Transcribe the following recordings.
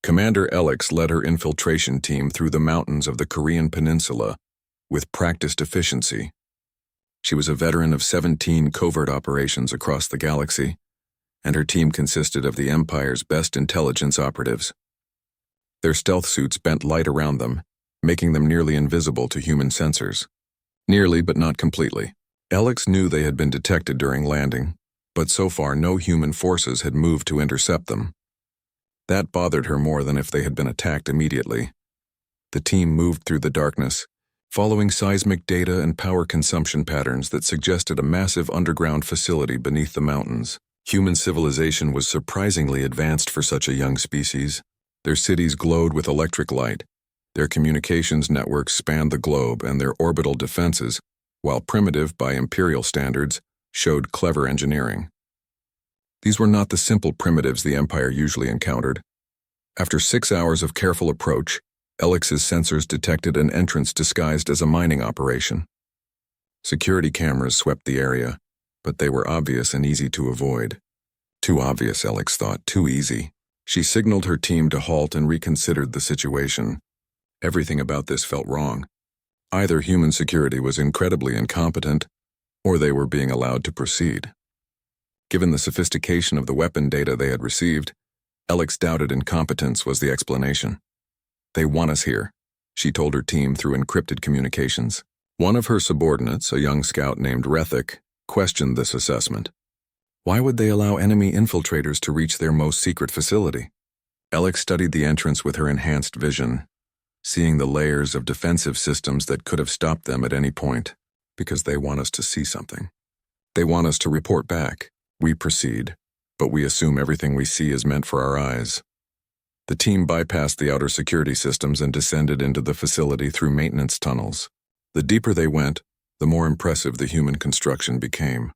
Commander Alex led her infiltration team through the mountains of the Korean peninsula with practiced efficiency. She was a veteran of 17 covert operations across the galaxy, and her team consisted of the Empire's best intelligence operatives. Their stealth suits bent light around them, making them nearly invisible to human sensors. Nearly, but not completely. Alex knew they had been detected during landing, but so far no human forces had moved to intercept them. That bothered her more than if they had been attacked immediately. The team moved through the darkness, following seismic data and power consumption patterns that suggested a massive underground facility beneath the mountains. Human civilization was surprisingly advanced for such a young species. Their cities glowed with electric light. Their communications networks spanned the globe, and their orbital defenses, while primitive by Imperial standards, showed clever engineering. These were not the simple primitives the Empire usually encountered. After 6 hours of careful approach, Alex's sensors detected an entrance disguised as a mining operation. Security cameras swept the area, but they were obvious and easy to avoid. Too obvious, Alex thought, too easy. She signaled her team to halt and reconsidered the situation. Everything about this felt wrong. Either human security was incredibly incompetent, or they were being allowed to proceed. Given the sophistication of the weapon data they had received, Alex doubted incompetence was the explanation. "They want us here," she told her team through encrypted communications. One of her subordinates, a young scout named Rethik, questioned this assessment. Why would they allow enemy infiltrators to reach their most secret facility? Alex studied the entrance with her enhanced vision, seeing the layers of defensive systems that could have stopped them at any point, because they want us to see something. They want us to report back. We proceed, but we assume everything we see is meant for our eyes. The team bypassed the outer security systems and descended into the facility through maintenance tunnels. The deeper they went, the more impressive the human construction became.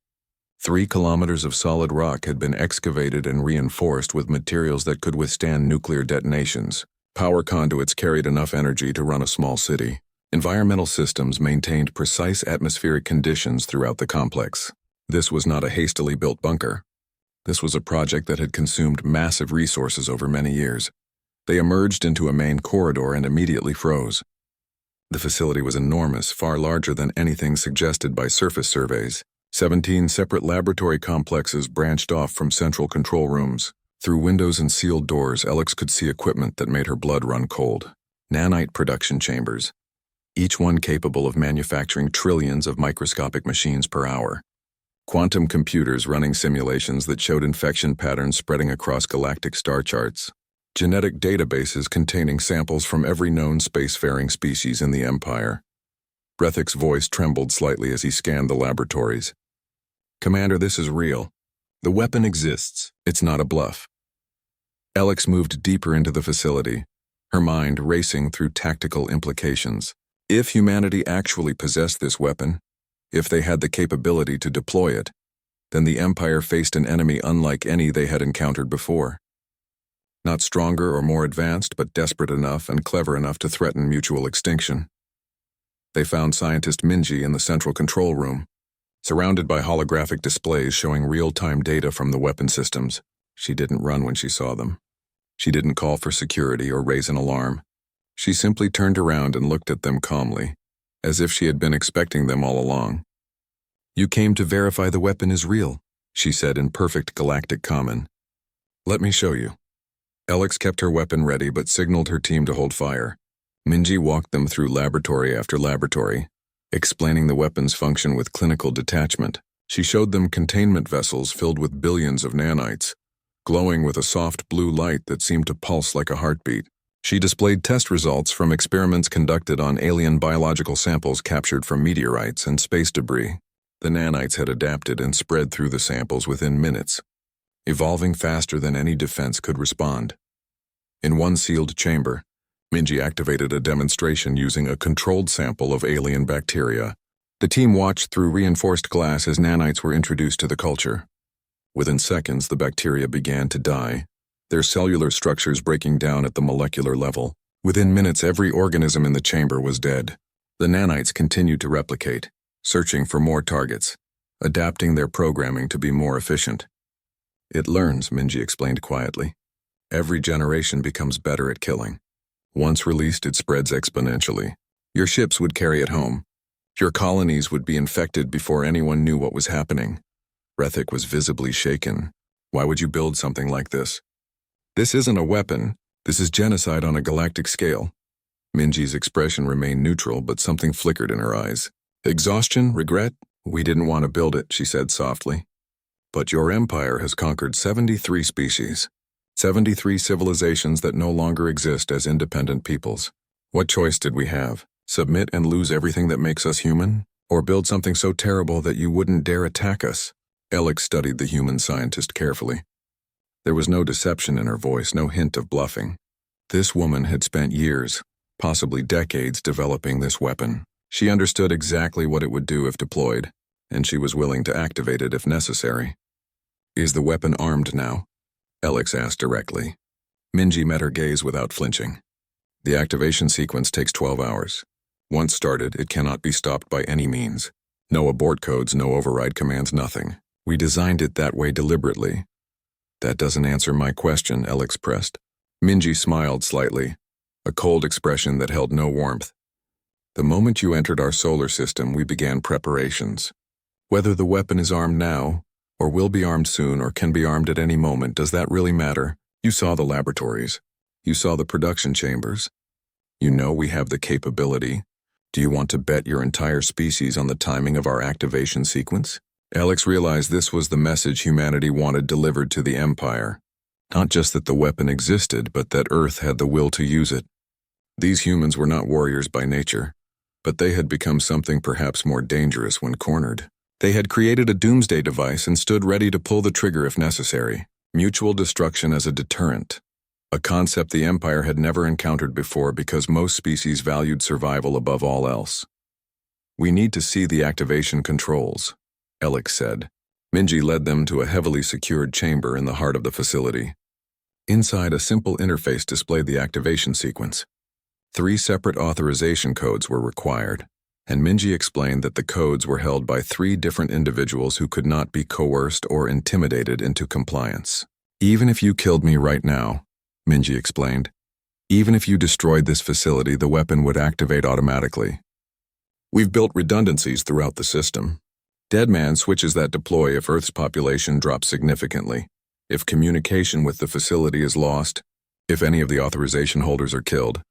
3 kilometers of solid rock had been excavated and reinforced with materials that could withstand nuclear detonations. Power conduits carried enough energy to run a small city. Environmental systems maintained precise atmospheric conditions throughout the complex. This was not a hastily built bunker. This was a project that had consumed massive resources over many years. They emerged into a main corridor and immediately froze. The facility was enormous, far larger than anything suggested by surface surveys. 17 separate laboratory complexes branched off from central control rooms. Through windows and sealed doors, Alex could see equipment that made her blood run cold. Nanite production chambers, each one capable of manufacturing trillions of microscopic machines per hour. Quantum computers running simulations that showed infection patterns spreading across galactic star charts. Genetic databases containing samples from every known spacefaring species in the Empire. Rethik's voice trembled slightly as he scanned the laboratories. "Commander, this is real. The weapon exists. It's not a bluff." Alex moved deeper into the facility, her mind racing through tactical implications. If humanity actually possessed this weapon, if they had the capability to deploy it, then the Empire faced an enemy unlike any they had encountered before. Not stronger or more advanced, but desperate enough and clever enough to threaten mutual extinction. They found scientist Minji in the central control room, surrounded by holographic displays showing real-time data from the weapon systems. She didn't run when she saw them. She didn't call for security or raise an alarm. She simply turned around and looked at them calmly, as if she had been expecting them all along. "You came to verify the weapon is real," she said in perfect galactic common. "Let me show you." Alex kept her weapon ready but signaled her team to hold fire. Minji walked them through laboratory after laboratory, explaining the weapon's function with clinical detachment. She showed them containment vessels filled with billions of nanites, glowing with a soft blue light that seemed to pulse like a heartbeat. She displayed test results from experiments conducted on alien biological samples captured from meteorites and space debris. The nanites had adapted and spread through the samples within minutes, evolving faster than any defense could respond. In one sealed chamber, Minji activated a demonstration using a controlled sample of alien bacteria. The team watched through reinforced glass as nanites were introduced to the culture. Within seconds, the bacteria began to die, their cellular structures breaking down at the molecular level. Within minutes, every organism in the chamber was dead. The nanites continued to replicate, searching for more targets, adapting their programming to be more efficient. "It learns," Minji explained quietly. Every generation becomes better at killing. Once released, it spreads exponentially. Your ships would carry it home. Your colonies would be infected before anyone knew what was happening. Rethik was visibly shaken. Why would you build something like this? This isn't a weapon. This is genocide on a galactic scale. Minji's expression remained neutral, but something flickered in her eyes. Exhaustion? Regret? We didn't want to build it, she said softly. But your empire has conquered 73 species. 73 civilizations that no longer exist as independent peoples. What choice did we have? Submit and lose everything that makes us human? Or build something so terrible that you wouldn't dare attack us? Alex studied the human scientist carefully. There was no deception in her voice, no hint of bluffing. This woman had spent years, possibly decades, developing this weapon. She understood exactly what it would do if deployed, and she was willing to activate it if necessary. Is the weapon armed now? Alex asked directly. Minji met her gaze without flinching. The activation sequence takes 12 hours. Once started, it cannot be stopped by any means. No abort codes, no override commands, nothing. We designed it that way deliberately. That doesn't answer my question, Alex pressed. Minji smiled slightly, a cold expression that held no warmth. The moment you entered our solar system, we began preparations. Whether the weapon is armed now, or will be armed soon, or can be armed at any moment, does that really matter? You saw the laboratories. You saw the production chambers. You know we have the capability. Do you want to bet your entire species on the timing of our activation sequence? Alex realized this was the message humanity wanted delivered to the Empire. Not just that the weapon existed, but that Earth had the will to use it. These humans were not warriors by nature, but they had become something perhaps more dangerous when cornered. They had created a doomsday device and stood ready to pull the trigger if necessary. Mutual destruction as a deterrent. A concept the Empire had never encountered before because most species valued survival above all else. We need to see the activation controls, Alex said. Minji led them to a heavily secured chamber in the heart of the facility. Inside, a simple interface displayed the activation sequence. 3 separate authorization codes were required, and Minji explained that the codes were held by 3 different individuals who could not be coerced or intimidated into compliance. Even if you killed me right now, Minji explained, even if you destroyed this facility, the weapon would activate automatically. We've built redundancies throughout the system. Deadman switches that deploy if Earth's population drops significantly, if communication with the facility is lost, if any of the authorization holders are killed.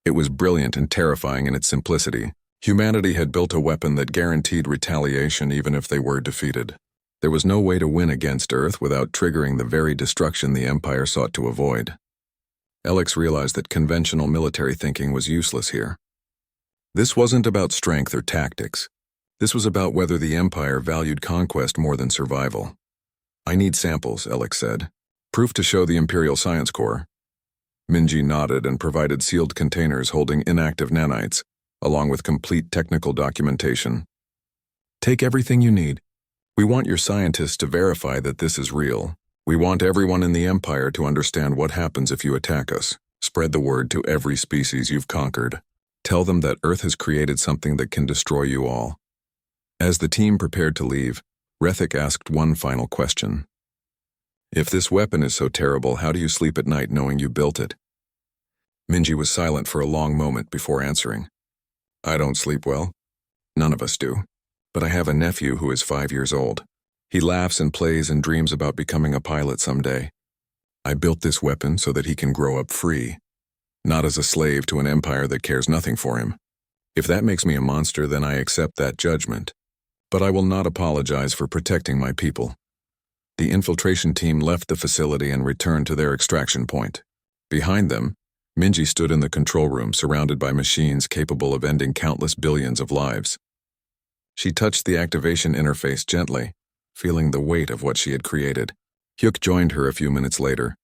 It was brilliant and terrifying in its simplicity. Humanity had built a weapon that guaranteed retaliation even if they were defeated. There was no way to win against Earth without triggering the very destruction the Empire sought to avoid. Alex realized that conventional military thinking was useless here. This wasn't about strength or tactics. This was about whether the Empire valued conquest more than survival. I need samples, Alex said. Proof to show the Imperial Science Corps. Minji nodded and provided sealed containers holding inactive nanites, along with complete technical documentation. Take everything you need. We want your scientists to verify that this is real. We want everyone in the Empire to understand what happens if you attack us. Spread the word to every species you've conquered. Tell them that Earth has created something that can destroy you all. As the team prepared to leave, Rethik asked one final question. If this weapon is so terrible, how do you sleep at night knowing you built it? Minji was silent for a long moment before answering. I don't sleep well. None of us do. But I have a nephew who is 5 years old. He laughs and plays and dreams about becoming a pilot someday. I built this weapon so that he can grow up free, not as a slave to an empire that cares nothing for him. If that makes me a monster, then I accept that judgment. But I will not apologize for protecting my people. The infiltration team left the facility and returned to their extraction point. Behind them, Minji stood in the control room surrounded by machines capable of ending countless billions of lives. She touched the activation interface gently, feeling the weight of what she had created. Hyuk joined her a few minutes later,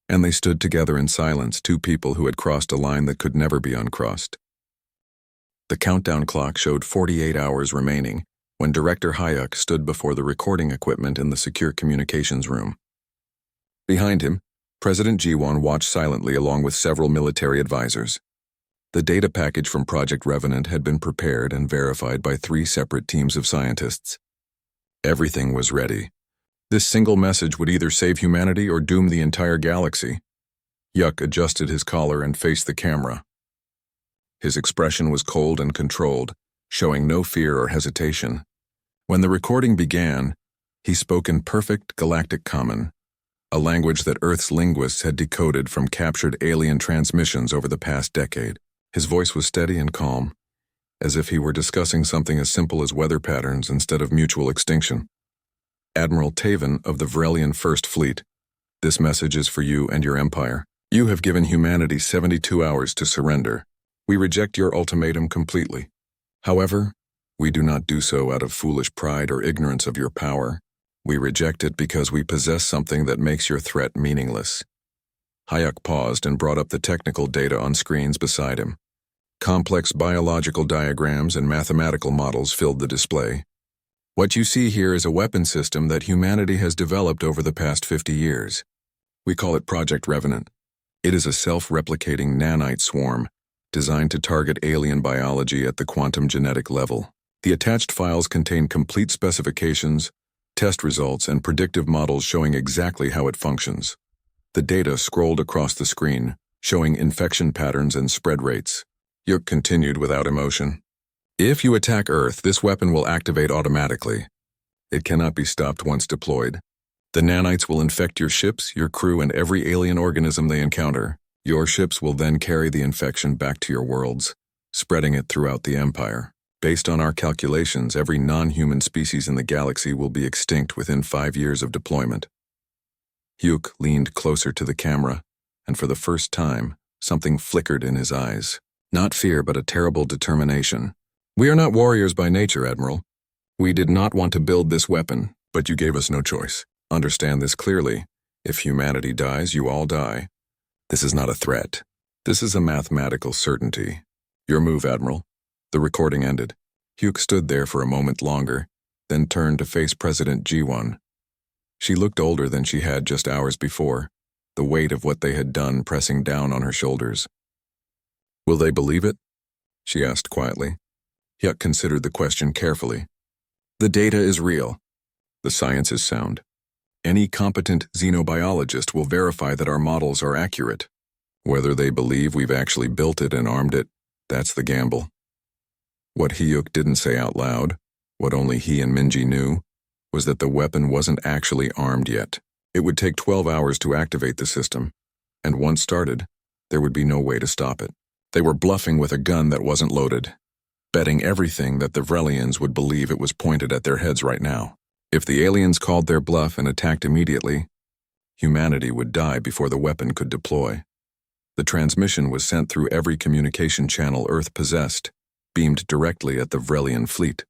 and they stood together in silence, 2 people who had crossed a line that could never be uncrossed. The countdown clock showed 48 hours remaining when Director Hyuk stood before the recording equipment in the secure communications room. Behind him, President Jiwon watched silently along with several military advisors. The data package from Project Revenant had been prepared and verified by 3 separate teams of scientists. Everything was ready. This single message would either save humanity or doom the entire galaxy. Yuck adjusted his collar and faced the camera. His expression was cold and controlled, showing no fear or hesitation. When the recording began, he spoke in perfect Galactic Common, a language that Earth's linguists had decoded from captured alien transmissions over the past decade. His voice was steady and calm, as if he were discussing something as simple as weather patterns instead of mutual extinction. Admiral Taven of the Vrelian First Fleet, this message is for you and your empire. You have given humanity 72 hours to surrender. We reject your ultimatum completely. However, we do not do so out of foolish pride or ignorance of your power. We reject it because we possess something that makes your threat meaningless. Hayek paused and brought up the technical data on screens beside him. Complex biological diagrams and mathematical models filled the display. What you see here is a weapon system that humanity has developed over the past 50 years. We call it Project Revenant. It is a self-replicating nanite swarm designed to target alien biology at the quantum genetic level. The attached files contain complete specifications, test results, and predictive models showing exactly how it functions. The data scrolled across the screen, showing infection patterns and spread rates. Yuk continued without emotion. If you attack Earth, this weapon will activate automatically. It cannot be stopped once deployed. The nanites will infect your ships, your crew, and every alien organism they encounter. Your ships will then carry the infection back to your worlds, spreading it throughout the Empire. Based on our calculations, every non-human species in the galaxy will be extinct within 5 years of deployment. Hugh leaned closer to the camera, and for the first time, something flickered in his eyes. Not fear, but a terrible determination. We are not warriors by nature, Admiral. We did not want to build this weapon, but you gave us no choice. Understand this clearly. If humanity dies, you all die. This is not a threat. This is a mathematical certainty. Your move, Admiral. The recording ended. Hugh stood there for a moment longer, then turned to face President G1. She looked older than she had just hours before, the weight of what they had done pressing down on her shoulders. Will they believe it? She asked quietly. Hyuk considered the question carefully. The data is real. The science is sound. Any competent xenobiologist will verify that our models are accurate. Whether they believe we've actually built it and armed it, that's the gamble. What Hyuk didn't say out loud, what only he and Minji knew, was that the weapon wasn't actually armed yet. It would take 12 hours to activate the system, and once started, there would be no way to stop it. They were bluffing with a gun that wasn't loaded, betting everything that the Vrelians would believe it was pointed at their heads right now. If the aliens called their bluff and attacked immediately, humanity would die before the weapon could deploy. The transmission was sent through every communication channel Earth possessed, beamed directly at the Vrelian fleet.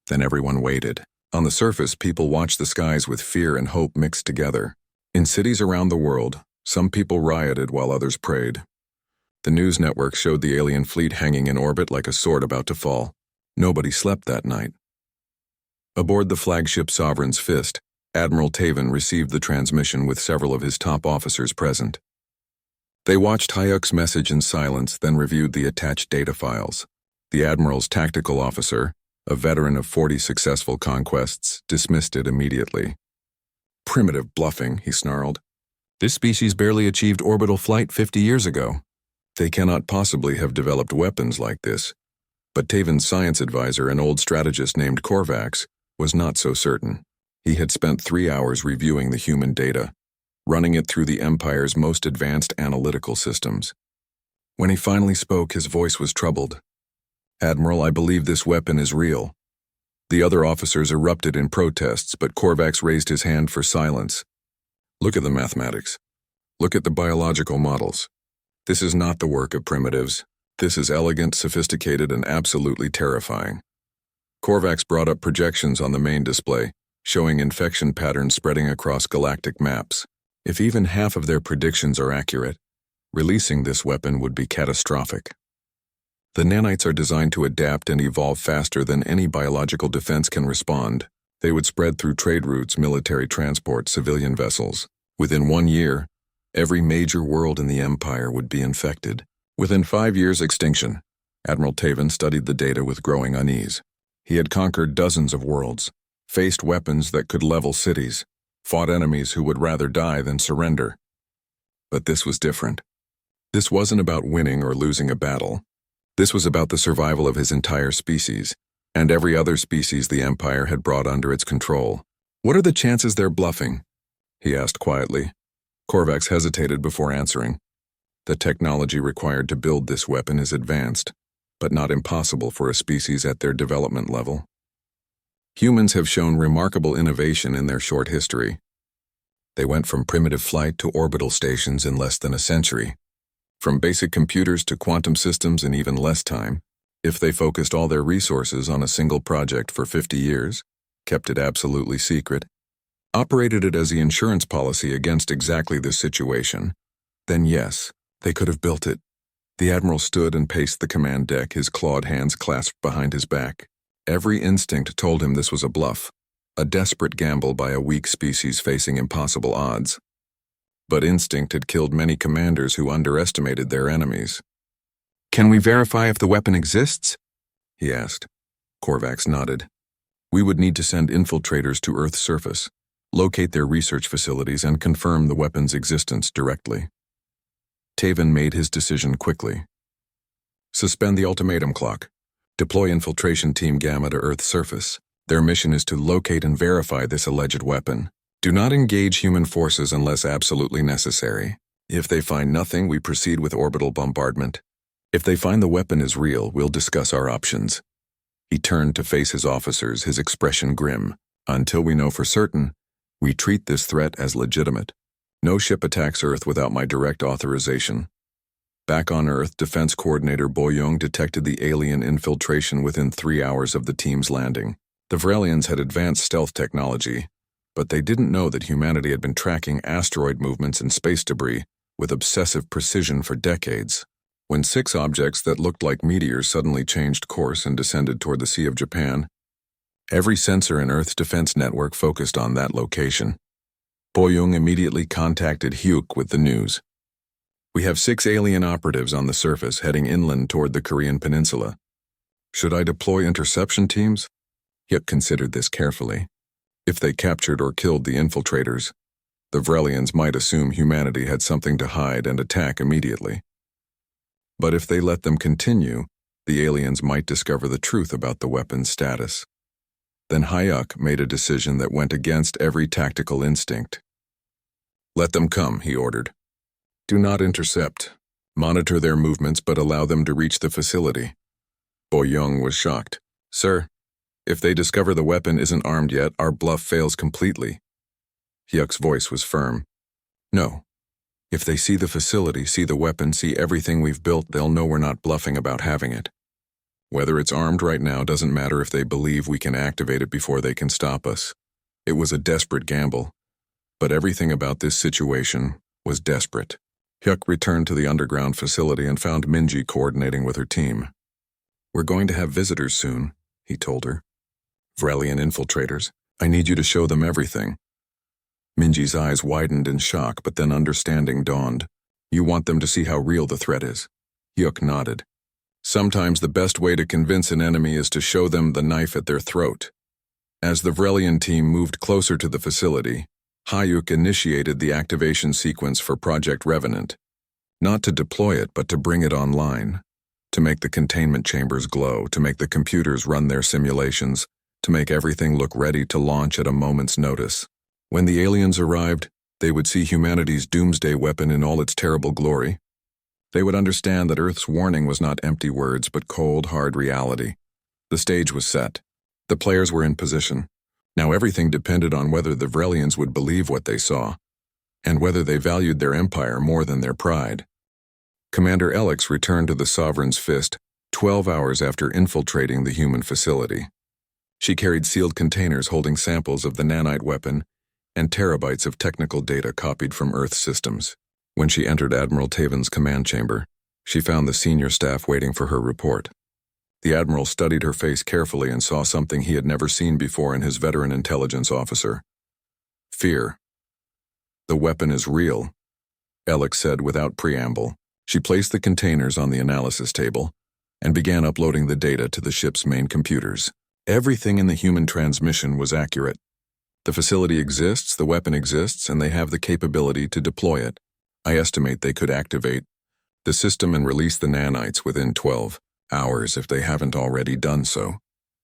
Then everyone waited. On the surface, people watched the skies with fear and hope mixed together. In cities around the world, some people rioted while others prayed. The news networks showed the alien fleet hanging in orbit like a sword about to fall. Nobody slept that night. Aboard the flagship Sovereign's Fist, Admiral Taven received the transmission with several of his top officers present. They watched Hyuk's message in silence, then reviewed the attached data files. The Admiral's tactical officer, a veteran of 40 successful conquests, dismissed it immediately. Primitive bluffing, he snarled. This species barely achieved orbital flight 50 years ago. They cannot possibly have developed weapons like this. But Taven's science advisor, an old strategist named Korvax, was not so certain. He had spent 3 hours reviewing the human data, running it through the Empire's most advanced analytical systems. When he finally spoke, his voice was troubled. Admiral, I believe this weapon is real. The other officers erupted in protests, but Korvax raised his hand for silence. Look at the mathematics. Look at the biological models. This is not the work of primitives. This is elegant, sophisticated, and absolutely terrifying. Korvax brought up projections on the main display, showing infection patterns spreading across galactic maps. If even half of their predictions are accurate, releasing this weapon would be catastrophic. The nanites are designed to adapt and evolve faster than any biological defense can respond. They would spread through trade routes, military transport, civilian vessels. Within 1 year, every major world in the Empire would be infected. Within 5 years' extinction, Admiral Taven studied the data with growing unease. He had conquered dozens of worlds, faced weapons that could level cities, fought enemies who would rather die than surrender. But this was different. This wasn't about winning or losing a battle. This was about the survival of his entire species, and every other species the Empire had brought under its control. "What are the chances they're bluffing?" he asked quietly. Korvax hesitated before answering. The technology required to build this weapon is advanced, but not impossible for a species at their development level. Humans have shown remarkable innovation in their short history. They went from primitive flight to orbital stations in less than a century, from basic computers to quantum systems in even less time. If they focused all their resources on a single project for 50 years, kept it absolutely secret, operated it as the insurance policy against exactly this situation, then yes, they could have built it. The Admiral stood and paced the command deck, his clawed hands clasped behind his back. Every instinct told him this was a bluff, a desperate gamble by a weak species facing impossible odds. But instinct had killed many commanders who underestimated their enemies. "Can we verify if the weapon exists?" he asked. Korvax nodded. "We would need to send infiltrators to Earth's surface, locate their research facilities, and confirm the weapon's existence directly." Taven made his decision quickly. "Suspend the ultimatum clock. Deploy Infiltration Team Gamma to Earth's surface. Their mission is to locate and verify this alleged weapon. Do not engage human forces unless absolutely necessary. If they find nothing, we proceed with orbital bombardment. If they find the weapon is real, we'll discuss our options." He turned to face his officers, his expression grim. "Until we know for certain, we treat this threat as legitimate. No ship attacks Earth without my direct authorization." Back on Earth, Defense Coordinator Boyong detected the alien infiltration within 3 hours of the team's landing. The Vrelians had advanced stealth technology, but they didn't know that humanity had been tracking asteroid movements and space debris with obsessive precision for decades. When 6 objects that looked like meteors suddenly changed course and descended toward the Sea of Japan, every sensor in Earth's defense network focused on that location. Boyong immediately contacted Hyuk with the news. "We have 6 alien operatives on the surface heading inland toward the Korean peninsula. Should I deploy interception teams?" Hyuk considered this carefully. If they captured or killed the infiltrators, the Vrelians might assume humanity had something to hide and attack immediately. But if they let them continue, the aliens might discover the truth about the weapon's status. Then Hyuk made a decision that went against every tactical instinct. "Let them come," he ordered. "Do not intercept. Monitor their movements but allow them to reach the facility." Boyong was shocked. "Sir, if they discover the weapon isn't armed yet, our bluff fails completely." Hyuk's voice was firm. "No. If they see the facility, see the weapon, see everything we've built, they'll know we're not bluffing about having it. Whether it's armed right now doesn't matter if they believe we can activate it before they can stop us. It was a desperate gamble, but everything about this situation was desperate." Hyuk returned to the underground facility and found Minji coordinating with her team. "We're going to have visitors soon," he told her. "Vrelian infiltrators. I need you to show them everything." Minji's eyes widened in shock, but then understanding dawned. "You want them to see how real the threat is?" Hyuk nodded. "Sometimes the best way to convince an enemy is to show them the knife at their throat." As the Vrelian team moved closer to the facility, Hyuk initiated the activation sequence for Project Revenant. Not to deploy it, but to bring it online. To make the containment chambers glow, to make the computers run their simulations, to make everything look ready to launch at a moment's notice. When the aliens arrived, they would see humanity's doomsday weapon in all its terrible glory. They would understand that Earth's warning was not empty words, but cold, hard reality. The stage was set. The players were in position. Now everything depended on whether the Vrelians would believe what they saw, and whether they valued their empire more than their pride. Commander Elix returned to the Sovereign's Fist 12 hours after infiltrating the human facility. She carried sealed containers holding samples of the nanite weapon and terabytes of technical data copied from Earth systems. When she entered Admiral Taven's command chamber, she found the senior staff waiting for her report. The Admiral studied her face carefully and saw something he had never seen before in his veteran intelligence officer. Fear. "The weapon is real," Elix said without preamble. She placed the containers on the analysis table and began uploading the data to the ship's main computers. Everything in the human transmission was accurate. The facility exists, the weapon exists, and they have the capability to deploy it. I estimate they could activate the system and release the nanites within 12 hours if they haven't already done so.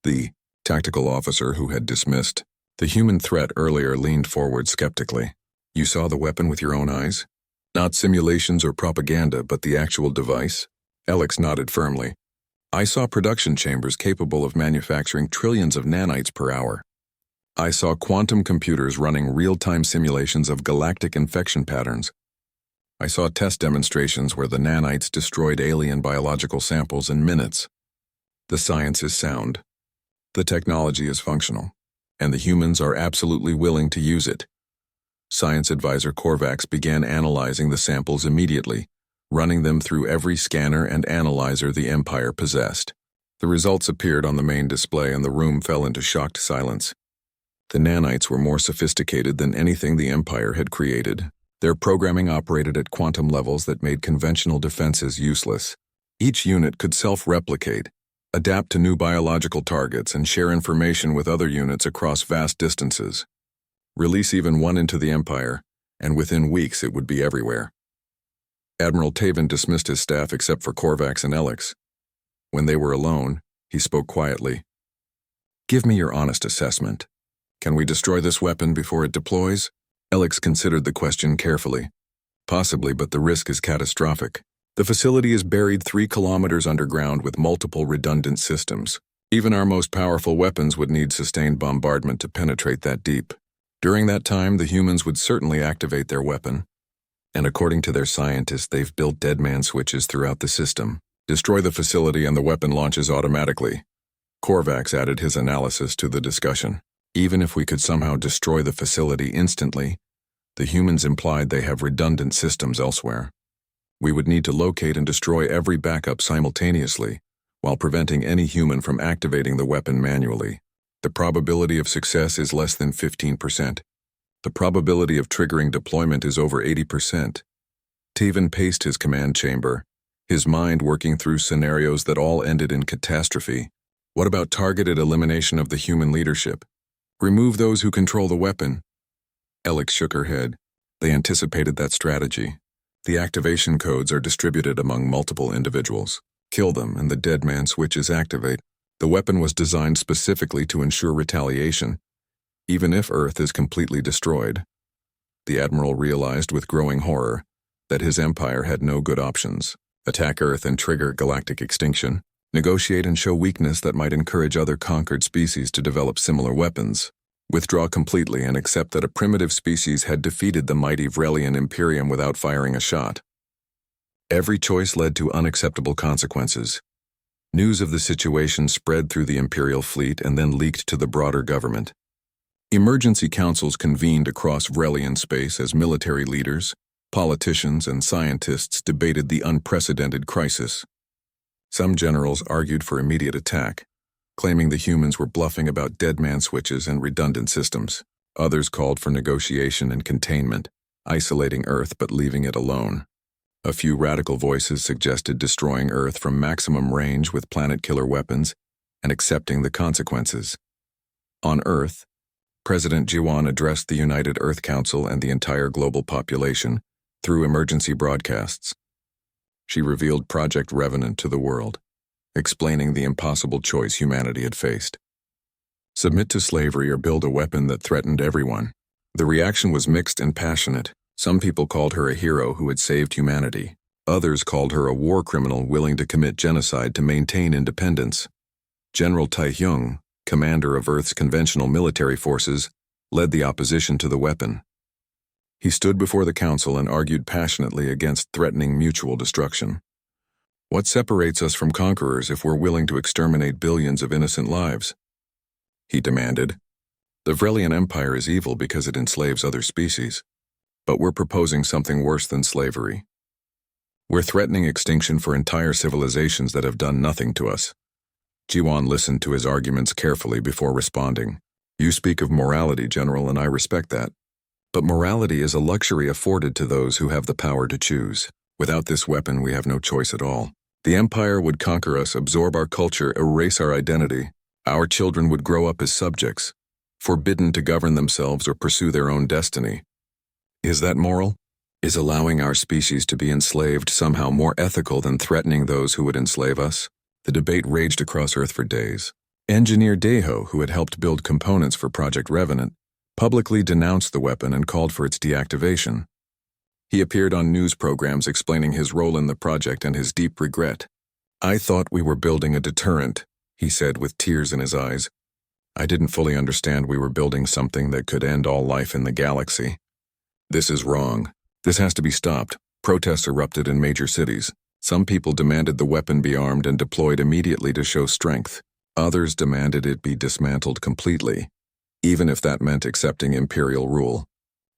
The tactical officer who had dismissed the human threat earlier leaned forward skeptically. You saw the weapon with your own eyes? Not simulations or propaganda, but the actual device? Alex nodded firmly. I saw production chambers capable of manufacturing trillions of nanites per hour. I saw quantum computers running real-time simulations of galactic infection patterns. I saw test demonstrations where the nanites destroyed alien biological samples in minutes. The science is sound. The technology is functional, and the humans are absolutely willing to use it. Science advisor Korvax began analyzing the samples immediately, running them through every scanner and analyzer the Empire possessed. The results appeared on the main display and the room fell into shocked silence. The nanites were more sophisticated than anything the Empire had created. Their programming operated at quantum levels that made conventional defenses useless. Each unit could self-replicate, adapt to new biological targets, and share information with other units across vast distances. Release even one into the Empire, and within weeks it would be everywhere. Admiral Taven dismissed his staff except for Korvax and Alex. When they were alone, he spoke quietly. Give me your honest assessment. Can we destroy this weapon before it deploys? Alex considered the question carefully. Possibly, but the risk is catastrophic. The facility is buried 3 kilometers underground with multiple redundant systems. Even our most powerful weapons would need sustained bombardment to penetrate that deep. During that time, the humans would certainly activate their weapon. And according to their scientists, they've built deadman switches throughout the system. Destroy the facility and the weapon launches automatically. Korvax added his analysis to the discussion. Even if we could somehow destroy the facility instantly, the humans implied they have redundant systems elsewhere. We would need to locate and destroy every backup simultaneously, while preventing any human from activating the weapon manually. The probability of success is less than 15%. The probability of triggering deployment is over 80%. Taven paced his command chamber, his mind working through scenarios that all ended in catastrophe. What about targeted elimination of the human leadership? Remove those who control the weapon. Alex shook her head. They anticipated that strategy. The activation codes are distributed among multiple individuals. Kill them and the dead man switches activate. The weapon was designed specifically to ensure retaliation, even if Earth is completely destroyed. The Admiral realized with growing horror that his empire had no good options. Attack Earth and trigger galactic extinction. Negotiate and show weakness that might encourage other conquered species to develop similar weapons. Withdraw completely and accept that a primitive species had defeated the mighty Vrelian Imperium without firing a shot. Every choice led to unacceptable consequences. News of the situation spread through the Imperial fleet and then leaked to the broader government. Emergency councils convened across Vrelian space as military leaders, politicians, and scientists debated the unprecedented crisis. Some generals argued for immediate attack, claiming the humans were bluffing about deadman switches and redundant systems. Others called for negotiation and containment, isolating Earth but leaving it alone. A few radical voices suggested destroying Earth from maximum range with planet-killer weapons and accepting the consequences. On Earth, President Jiwan addressed the United Earth Council and the entire global population through emergency broadcasts. She revealed Project Revenant to the world, explaining the impossible choice humanity had faced. Submit to slavery or build a weapon that threatened everyone. The reaction was mixed and passionate. Some people called her a hero who had saved humanity. Others called her a war criminal willing to commit genocide to maintain independence. General Tai-hyung, commander of Earth's conventional military forces, led the opposition to the weapon. He stood before the council and argued passionately against threatening mutual destruction. What separates us from conquerors if we're willing to exterminate billions of innocent lives? He demanded. The Vrelian Empire is evil because it enslaves other species, but we're proposing something worse than slavery. We're threatening extinction for entire civilizations that have done nothing to us. Jiwan listened to his arguments carefully before responding. You speak of morality, General, and I respect that. But morality is a luxury afforded to those who have the power to choose. Without this weapon, we have no choice at all. The Empire would conquer us, absorb our culture, erase our identity. Our children would grow up as subjects, forbidden to govern themselves or pursue their own destiny. Is that moral? Is allowing our species to be enslaved somehow more ethical than threatening those who would enslave us? The debate raged across Earth for days. Engineer Deho, who had helped build components for Project Revenant, publicly denounced the weapon and called for its deactivation. He appeared on news programs explaining his role in the project and his deep regret. "I thought we were building a deterrent," he said with tears in his eyes. "I didn't fully understand we were building something that could end all life in the galaxy. This is wrong. This has to be stopped." Protests erupted in major cities. Some people demanded the weapon be armed and deployed immediately to show strength. Others demanded it be dismantled completely, even if that meant accepting imperial rule.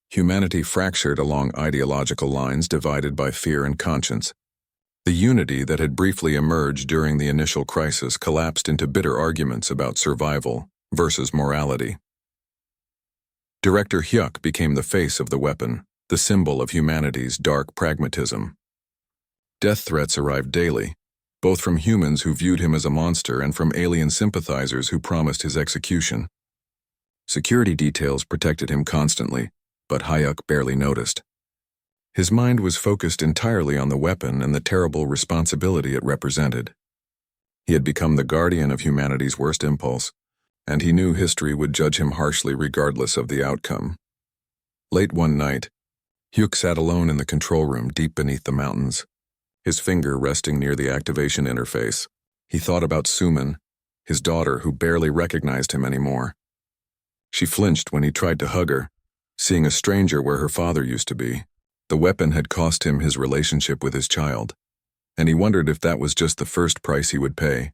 Humanity fractured along ideological lines divided by fear and conscience. The unity that had briefly emerged during the initial crisis collapsed into bitter arguments about survival versus morality. Director Hyuk became the face of the weapon, the symbol of humanity's dark pragmatism. Death threats arrived daily, both from humans who viewed him as a monster and from alien sympathizers who promised his execution. Security details protected him constantly, but Hyuk barely noticed. His mind was focused entirely on the weapon and the terrible responsibility it represented. He had become the guardian of humanity's worst impulse, and he knew history would judge him harshly regardless of the outcome. Late one night, Hyuk sat alone in the control room deep beneath the mountains, his finger resting near the activation interface. He thought about Suman, his daughter who barely recognized him anymore. She flinched when he tried to hug her, seeing a stranger where her father used to be. The weapon had cost him his relationship with his child, and he wondered if that was just the first price he would pay.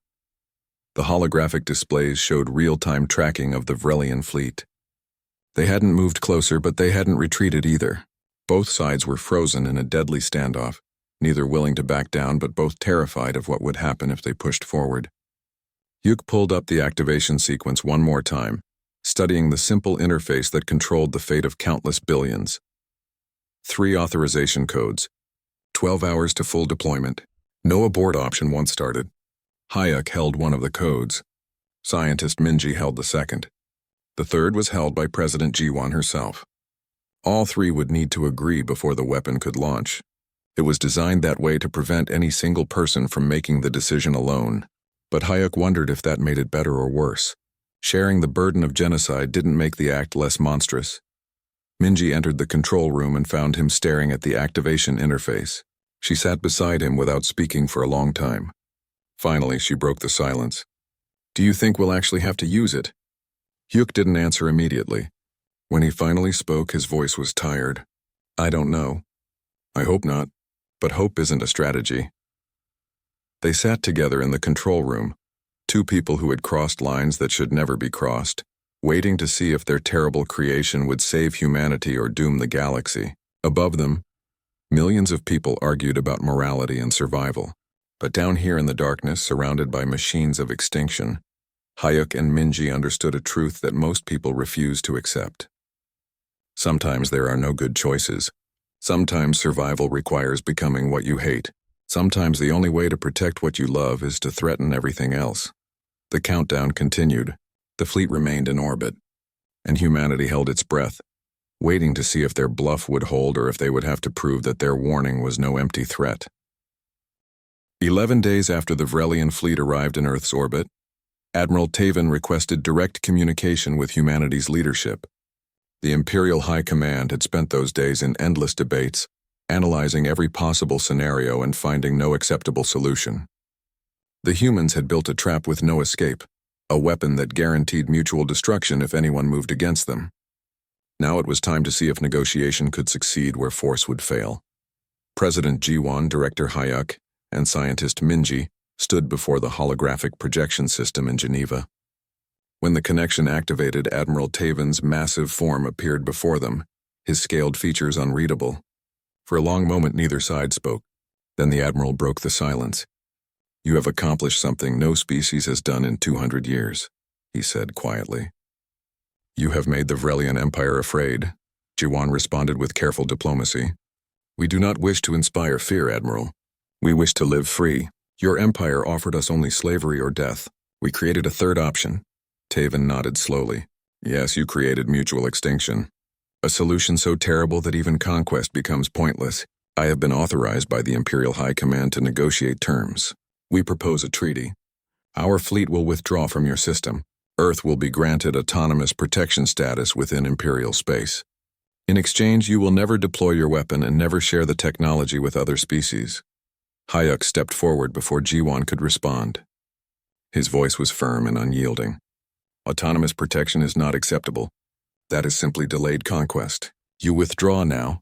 The holographic displays showed real-time tracking of the Vrelian fleet. They hadn't moved closer, but they hadn't retreated either. Both sides were frozen in a deadly standoff, neither willing to back down but both terrified of what would happen if they pushed forward. Hyuk pulled up the activation sequence one more time, studying the simple interface that controlled the fate of countless billions. 3 authorization codes, 12 hours to full deployment, no abort option once started. Hyuk held one of the codes. Scientist Minji held the second. The third was held by President Jiwon herself. All 3 would need to agree before the weapon could launch. It was designed that way to prevent any single person from making the decision alone. But Hyuk wondered if that made it better or worse. Sharing the burden of genocide didn't make the act less monstrous. Minji entered the control room and found him staring at the activation interface. She sat beside him without speaking for a long time. Finally, she broke the silence. "Do you think we'll actually have to use it?" Hyuk didn't answer immediately. When he finally spoke, his voice was tired. "I don't know. I hope not, but hope isn't a strategy." They sat together in the control room, 2 people who had crossed lines that should never be crossed, waiting to see if their terrible creation would save humanity or doom the galaxy. Above them, millions of people argued about morality and survival. But down here in the darkness, surrounded by machines of extinction, Hyuk and Minji understood a truth that most people refuse to accept. Sometimes there are no good choices. Sometimes survival requires becoming what you hate. Sometimes the only way to protect what you love is to threaten everything else. The countdown continued. The fleet remained in orbit, and humanity held its breath, waiting to see if their bluff would hold or if they would have to prove that their warning was no empty threat. 11 days after the Vrelian fleet arrived in Earth's orbit, Admiral Taven requested direct communication with humanity's leadership. The Imperial High Command had spent those days in endless debates, analyzing every possible scenario and finding no acceptable solution. The humans had built a trap with no escape, a weapon that guaranteed mutual destruction if anyone moved against them. Now it was time to see if negotiation could succeed where force would fail. President Jiwon, Director Hyuk, and scientist Minji stood before the holographic projection system in Geneva. When the connection activated, Admiral Taven's massive form appeared before them, his scaled features unreadable. For a long moment neither side spoke. Then the Admiral broke the silence. "You have accomplished something no species has done in 200 years, he said quietly. "You have made the Vrelian Empire afraid," Jiwon responded with careful diplomacy. "We do not wish to inspire fear, Admiral. We wish to live free. Your empire offered us only slavery or death. We created a third option." Taven nodded slowly. "Yes, you created mutual extinction. A solution so terrible that even conquest becomes pointless. I have been authorized by the Imperial High Command to negotiate terms. We propose a treaty. Our fleet will withdraw from your system. Earth will be granted autonomous protection status within Imperial space. In exchange, you will never deploy your weapon and never share the technology with other species. Hayek stepped forward before Jiwan could respond. His voice was firm and unyielding. Autonomous protection is not acceptable. That is simply delayed conquest. You withdraw now,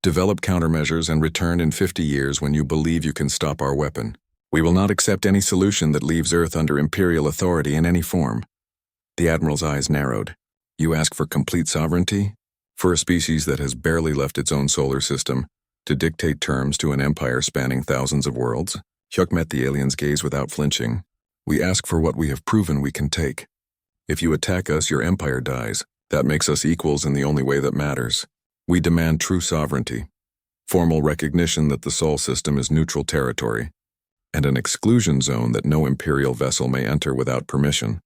develop countermeasures, and return in 50 years when you believe you can stop our weapon. We will not accept any solution that leaves Earth under Imperial authority in any form. The Admiral's eyes narrowed. You ask for complete sovereignty? For a species that has barely left its own solar system, to dictate terms to an empire spanning thousands of worlds? Hyuk met the alien's gaze without flinching. We ask for what we have proven we can take. If you attack us, your empire dies. That makes us equals in the only way that matters. We demand true sovereignty, formal recognition that the Sol system is neutral territory, and an exclusion zone that no Imperial vessel may enter without permission.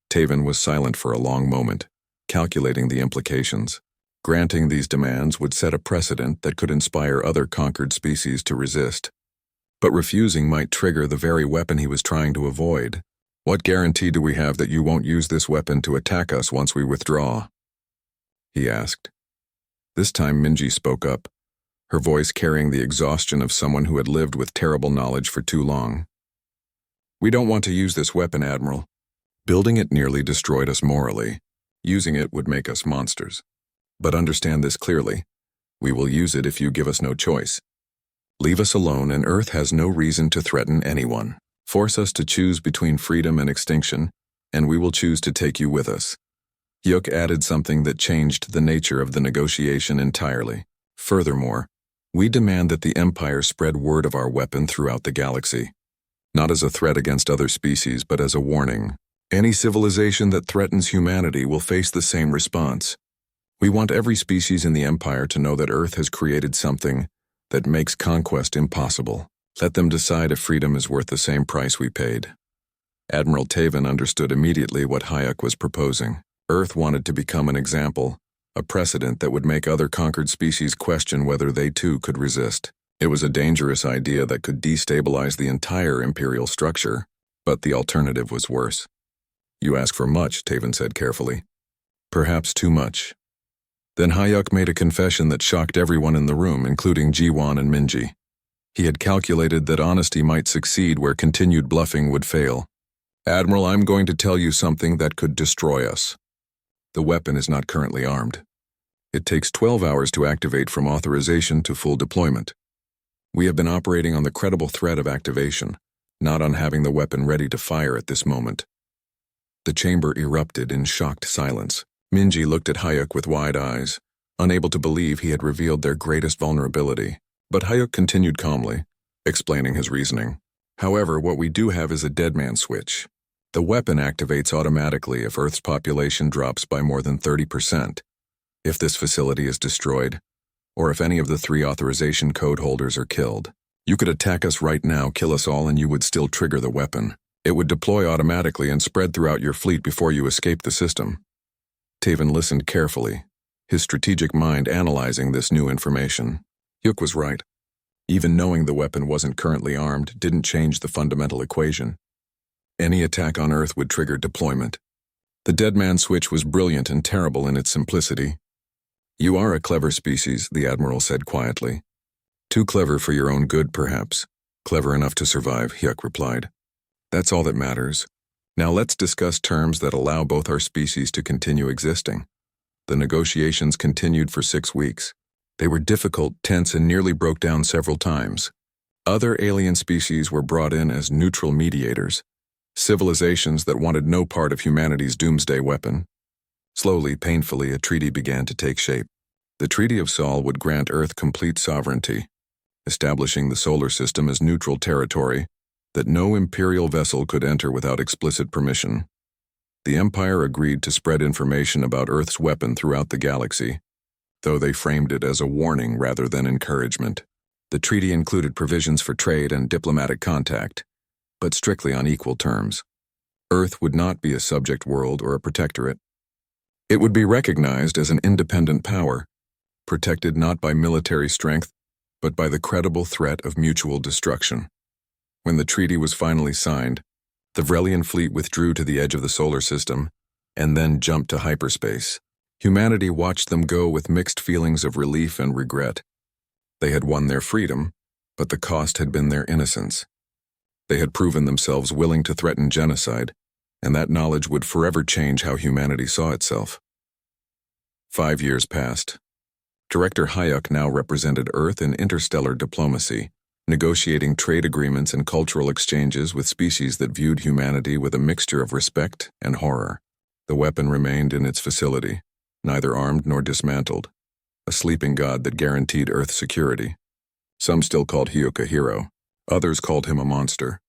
Taven was silent for a long moment, calculating the implications. Granting these demands would set a precedent that could inspire other conquered species to resist. But refusing might trigger the very weapon he was trying to avoid. What guarantee do we have that you won't use this weapon to attack us once we withdraw? He asked. This time Minji spoke up, her voice carrying the exhaustion of someone who had lived with terrible knowledge for too long. We don't want to use this weapon, Admiral. Building it nearly destroyed us morally. Using it would make us monsters. But understand this clearly. We will use it if you give us no choice. Leave us alone and Earth has no reason to threaten anyone. Force us to choose between freedom and extinction, and we will choose to take you with us. Hyuk added something that changed the nature of the negotiation entirely. Furthermore, we demand that the Empire spread word of our weapon throughout the galaxy. Not as a threat against other species, but as a warning. Any civilization that threatens humanity will face the same response. We want every species in the Empire to know that Earth has created something that makes conquest impossible. Let them decide if freedom is worth the same price we paid. Admiral Taven understood immediately what Hayek was proposing. Earth wanted to become an example, a precedent that would make other conquered species question whether they too could resist. It was a dangerous idea that could destabilize the entire Imperial structure, but the alternative was worse. You ask for much, Taven said carefully. Perhaps too much. Then Hayek made a confession that shocked everyone in the room, including Jiwan and Minji. He had calculated that honesty might succeed where continued bluffing would fail. Admiral, I'm going to tell you something that could destroy us. The weapon is not currently armed. It takes 12 hours to activate from authorization to full deployment. We have been operating on the credible threat of activation, not on having the weapon ready to fire at this moment. The chamber erupted in shocked silence. Minji looked at Hayek with wide eyes, unable to believe he had revealed their greatest vulnerability. But Hayek continued calmly, explaining his reasoning. However, what we do have is a dead man switch. The weapon activates automatically if Earth's population drops by more than 30%. If this facility is destroyed, or if any of the 3 authorization code holders are killed. You could attack us right now, kill us all, and you would still trigger the weapon. It would deploy automatically and spread throughout your fleet before you escape the system. Taven listened carefully, his strategic mind analyzing this new information. Hyuk was right. Even knowing the weapon wasn't currently armed didn't change the fundamental equation. Any attack on Earth would trigger deployment. The dead man switch was brilliant and terrible in its simplicity. You are a clever species, the Admiral said quietly. Too clever for your own good, perhaps. Clever enough to survive, Hyuk replied. That's all that matters. Now let's discuss terms that allow both our species to continue existing. The negotiations continued for 6 weeks. They were difficult, tense, and nearly broke down several times. Other alien species were brought in as neutral mediators, civilizations that wanted no part of humanity's doomsday weapon. Slowly, painfully, a treaty began to take shape. The Treaty of Sol would grant Earth complete sovereignty, establishing the solar system as neutral territory that no Imperial vessel could enter without explicit permission. The Empire agreed to spread information about Earth's weapon throughout the galaxy, though they framed it as a warning rather than encouragement. The treaty included provisions for trade and diplomatic contact, but strictly on equal terms. Earth would not be a subject world or a protectorate. It would be recognized as an independent power, protected not by military strength, but by the credible threat of mutual destruction. When the treaty was finally signed, the Vrelian fleet withdrew to the edge of the solar system and then jumped to hyperspace. Humanity watched them go with mixed feelings of relief and regret. They had won their freedom, but the cost had been their innocence. They had proven themselves willing to threaten genocide, and that knowledge would forever change how humanity saw itself. 5 years passed. Director Hayek now represented Earth in interstellar diplomacy, negotiating trade agreements and cultural exchanges with species that viewed humanity with a mixture of respect and horror. The weapon remained in its facility, neither armed nor dismantled, a sleeping god that guaranteed Earth security. Some still called Hayek a hero, others called him a monster.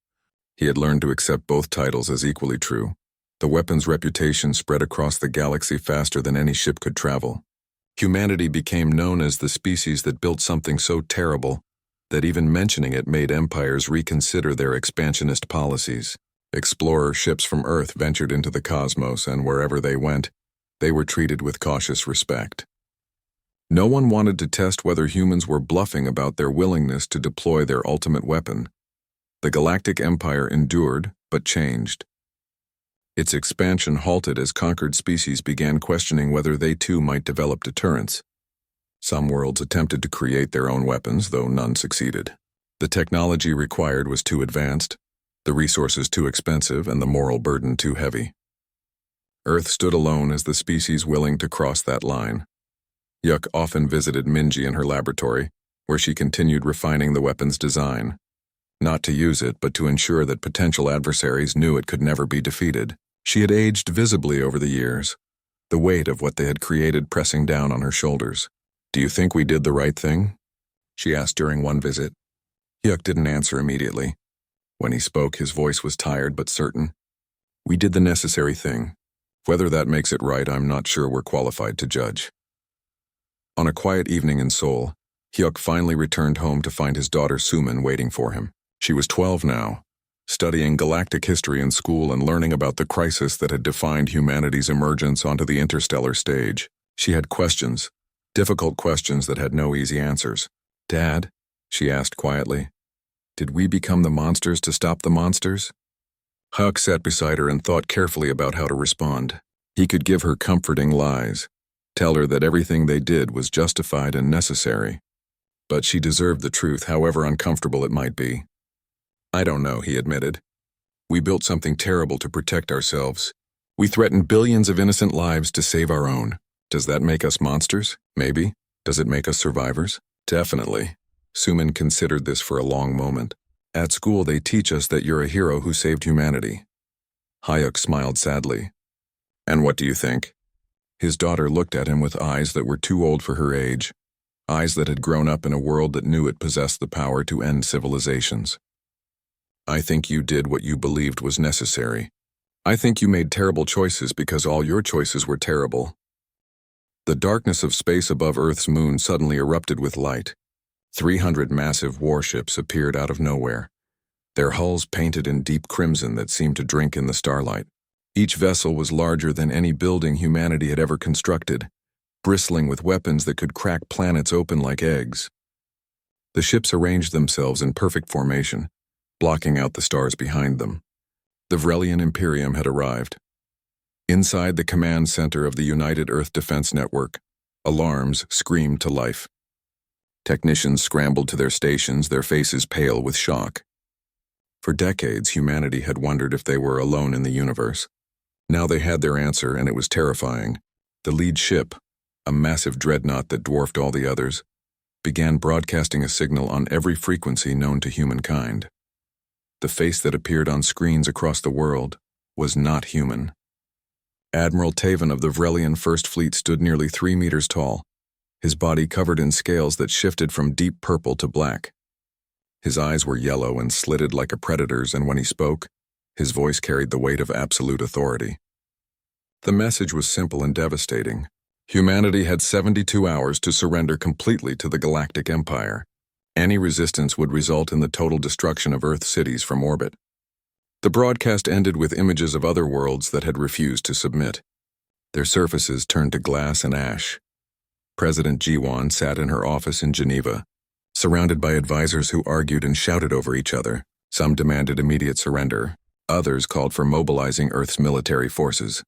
He had learned to accept both titles as equally true. The weapon's reputation spread across the galaxy faster than any ship could travel. Humanity became known as the species that built something so terrible that even mentioning it made empires reconsider their expansionist policies. Explorer ships from Earth ventured into the cosmos, and wherever they went, they were treated with cautious respect. No one wanted to test whether humans were bluffing about their willingness to deploy their ultimate weapon. The Galactic Empire endured, but changed. Its expansion halted as conquered species began questioning whether they too might develop deterrence. Some worlds attempted to create their own weapons, though none succeeded. The technology required was too advanced, the resources too expensive, and the moral burden too heavy. Earth stood alone as the species willing to cross that line. Yuk often visited Minji in her laboratory, where she continued refining the weapon's design. Not to use it, but to ensure that potential adversaries knew it could never be defeated. She had aged visibly over the years, the weight of what they had created pressing down on her shoulders. "Do you think we did the right thing?" she asked during one visit. Hyuk didn't answer immediately. When he spoke, his voice was tired but certain. "We did the necessary thing. Whether that makes it right, I'm not sure we're qualified to judge." On a quiet evening in Seoul, Hyuk finally returned home to find his daughter Sumin waiting for him. She was 12 now, studying galactic history in school and learning about the crisis that had defined humanity's emergence onto the interstellar stage. She had questions, difficult questions that had no easy answers. "Dad," she asked quietly, "did we become the monsters to stop the monsters?" Huck sat beside her and thought carefully about how to respond. He could give her comforting lies, tell her that everything they did was justified and necessary. But she deserved the truth, however uncomfortable it might be. "I don't know," he admitted. "We built something terrible to protect ourselves. We threatened billions of innocent lives to save our own. Does that make us monsters? Maybe. Does it make us survivors? Definitely." Sumin considered this for a long moment. "At school they teach us that you're a hero who saved humanity." Hayek smiled sadly. "And what do you think?" His daughter looked at him with eyes that were too old for her age, eyes that had grown up in a world that knew it possessed the power to end civilizations. "I think you did what you believed was necessary. I think you made terrible choices because all your choices were terrible." The darkness of space above Earth's moon suddenly erupted with light. 300 massive warships appeared out of nowhere, their hulls painted in deep crimson that seemed to drink in the starlight. Each vessel was larger than any building humanity had ever constructed, bristling with weapons that could crack planets open like eggs. The ships arranged themselves in perfect formation, blocking out the stars behind them. The Vrelian Imperium had arrived. Inside the command center of the United Earth Defense Network, alarms screamed to life. Technicians scrambled to their stations, their faces pale with shock. For decades, humanity had wondered if they were alone in the universe. Now they had their answer, and it was terrifying. The lead ship, a massive dreadnought that dwarfed all the others, began broadcasting a signal on every frequency known to humankind. The face that appeared on screens across the world was not human. Admiral Taven of the Vrelian First Fleet stood nearly 3 meters tall, his body covered in scales that shifted from deep purple to black. His eyes were yellow and slitted like a predator's, and when he spoke, his voice carried the weight of absolute authority. The message was simple and devastating. Humanity had 72 hours to surrender completely to the Galactic Empire. Any resistance would result in the total destruction of Earth cities from orbit. The broadcast ended with images of other worlds that had refused to submit. Their surfaces turned to glass and ash. President Jiwan sat in her office in Geneva, surrounded by advisors who argued and shouted over each other. Some demanded immediate surrender. Others called for mobilizing Earth's military forces,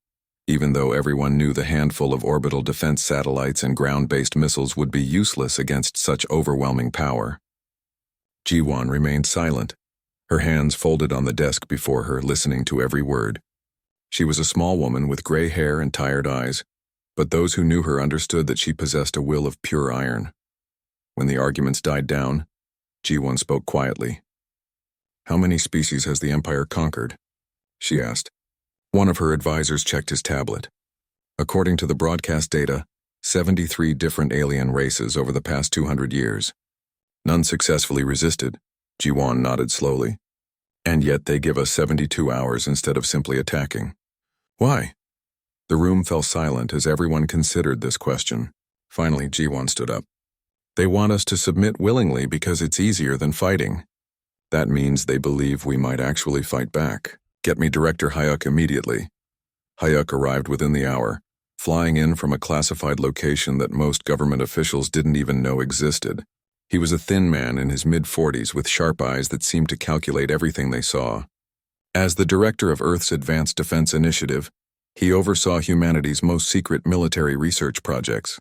even though everyone knew the handful of orbital defense satellites and ground-based missiles would be useless against such overwhelming power. Jiwan remained silent, her hands folded on the desk before her, listening to every word. She was a small woman with gray hair and tired eyes, but those who knew her understood that she possessed a will of pure iron. When the arguments died down, Jiwan spoke quietly. "How many species has the Empire conquered?" she asked. One of her advisors checked his tablet. According to the broadcast data, 73 different alien races over the past 200 years. None successfully resisted, Jiwan nodded slowly. And yet they give us 72 hours instead of simply attacking. Why? The room fell silent as everyone considered this question. Finally, Jiwan stood up. They want us to submit willingly because it's easier than fighting. That means they believe we might actually fight back. Get me Director Hyuk immediately. Hyuk arrived within the hour, flying in from a classified location that most government officials didn't even know existed. He was a thin man in his mid-40s with sharp eyes that seemed to calculate everything they saw. As the director of Earth's Advanced Defense Initiative, he oversaw humanity's most secret military research projects.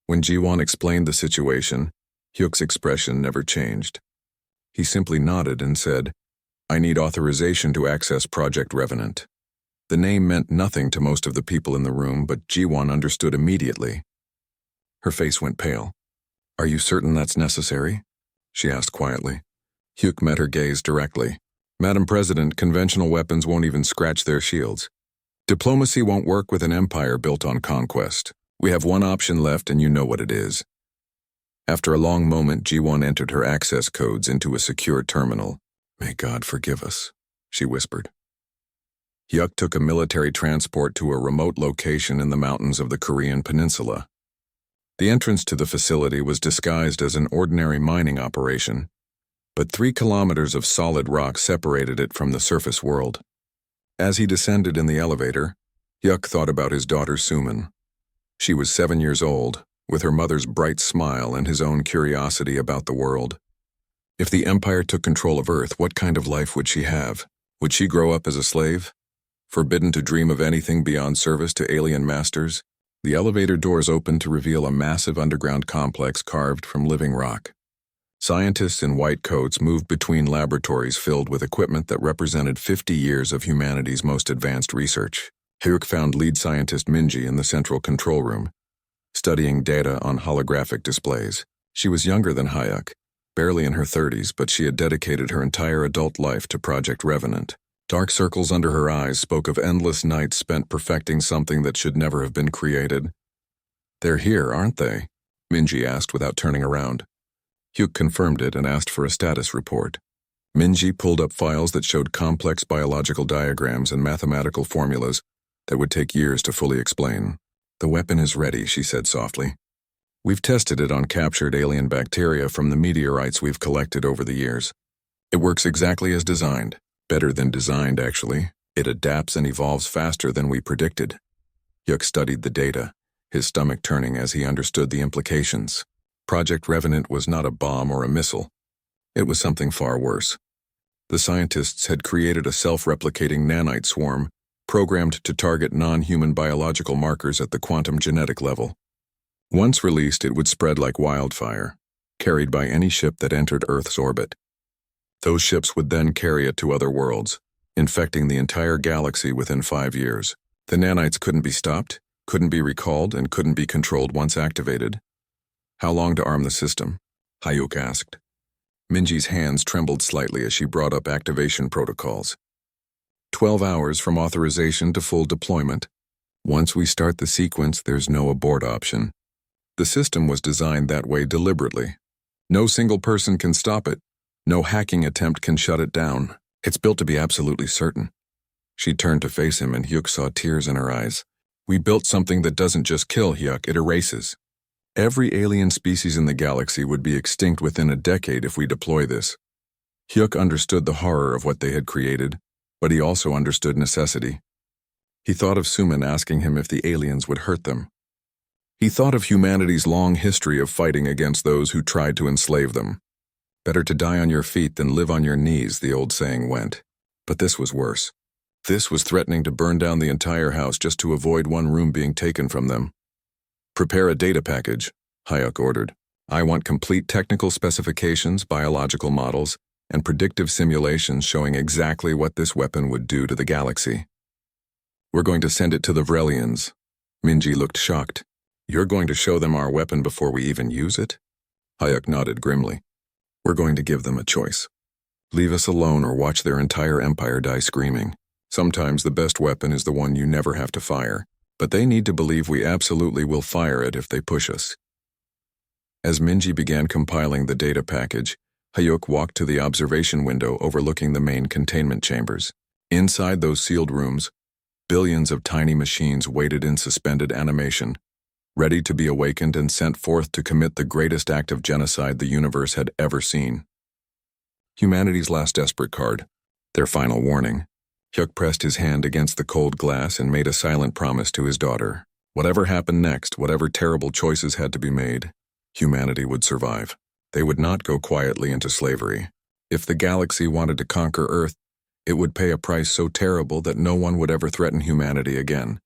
When Jiwan explained the situation, Hyuk's expression never changed. He simply nodded and said, "I need authorization to access Project Revenant." The name meant nothing to most of the people in the room, but Jiwan understood immediately. Her face went pale. "Are you certain that's necessary?" she asked quietly. Hyuk met her gaze directly. "Madam President, conventional weapons won't even scratch their shields. Diplomacy won't work with an empire built on conquest. We have one option left, and you know what it is." After a long moment, Jiwan entered her access codes into a secure terminal. "May God forgive us," she whispered. Hyuk took a military transport to a remote location in the mountains of the Korean peninsula. The entrance to the facility was disguised as an ordinary mining operation, but 3 kilometers of solid rock separated it from the surface world. As he descended in the elevator, Hyuk thought about his daughter Suman. She was 7 years old, with her mother's bright smile and his own curiosity about the world. If the Empire took control of Earth, what kind of life would she have? Would she grow up as a slave? Forbidden to dream of anything beyond service to alien masters? The elevator doors opened to reveal a massive underground complex carved from living rock. Scientists in white coats moved between laboratories filled with equipment that represented 50 years of humanity's most advanced research. Hyuk found lead scientist Minji in the central control room, studying data on holographic displays. She was younger than Hyuk, barely in her 30s, but she had dedicated her entire adult life to Project Revenant. Dark circles under her eyes spoke of endless nights spent perfecting something that should never have been created. "They're here, aren't they?" Minji asked without turning around. Hyuk confirmed it and asked for a status report. Minji pulled up files that showed complex biological diagrams and mathematical formulas that would take years to fully explain. "The weapon is ready," she said softly. "We've tested it on captured alien bacteria from the meteorites we've collected over the years. It works exactly as designed. Better than designed, actually. It adapts and evolves faster than we predicted." Hyuk studied the data, his stomach turning as he understood the implications. Project Revenant was not a bomb or a missile. It was something far worse. The scientists had created a self-replicating nanite swarm, programmed to target non-human biological markers at the quantum genetic level. Once released, it would spread like wildfire, carried by any ship that entered Earth's orbit. Those ships would then carry it to other worlds, infecting the entire galaxy within 5 years. The nanites couldn't be stopped, couldn't be recalled, and couldn't be controlled once activated. "How long to arm the system?" Hyuk asked. Minji's hands trembled slightly as she brought up activation protocols. 12 hours from authorization to full deployment. Once we start the sequence, there's no abort option. The system was designed that way deliberately. No single person can stop it. No hacking attempt can shut it down. It's built to be absolutely certain. She turned to face him and Hyuk saw tears in her eyes. "We built something that doesn't just kill, Hyuk, it erases. Every alien species in the galaxy would be extinct within a decade if we deploy this." Hyuk understood the horror of what they had created, but he also understood necessity. He thought of Suman asking him if the aliens would hurt them. He thought of humanity's long history of fighting against those who tried to enslave them. Better to die on your feet than live on your knees, the old saying went. But this was worse. This was threatening to burn down the entire house just to avoid one room being taken from them. Prepare a data package, Hayuk ordered. I want complete technical specifications, biological models, and predictive simulations showing exactly what this weapon would do to the galaxy. We're going to send it to the Vrelians. Minji looked shocked. You're going to show them our weapon before we even use it? Hayuk nodded grimly. We're going to give them a choice. Leave us alone or watch their entire empire die screaming. Sometimes the best weapon is the one you never have to fire, but they need to believe we absolutely will fire it if they push us. As Minji began compiling the data package, Hayuk walked to the observation window overlooking the main containment chambers. Inside those sealed rooms, billions of tiny machines waited in suspended animation, ready to be awakened and sent forth to commit the greatest act of genocide the universe had ever seen. Humanity's last desperate card, their final warning. Hyuk pressed his hand against the cold glass and made a silent promise to his daughter. Whatever happened next, whatever terrible choices had to be made, humanity would survive. They would not go quietly into slavery. If the galaxy wanted to conquer Earth, it would pay a price so terrible that no one would ever threaten humanity again.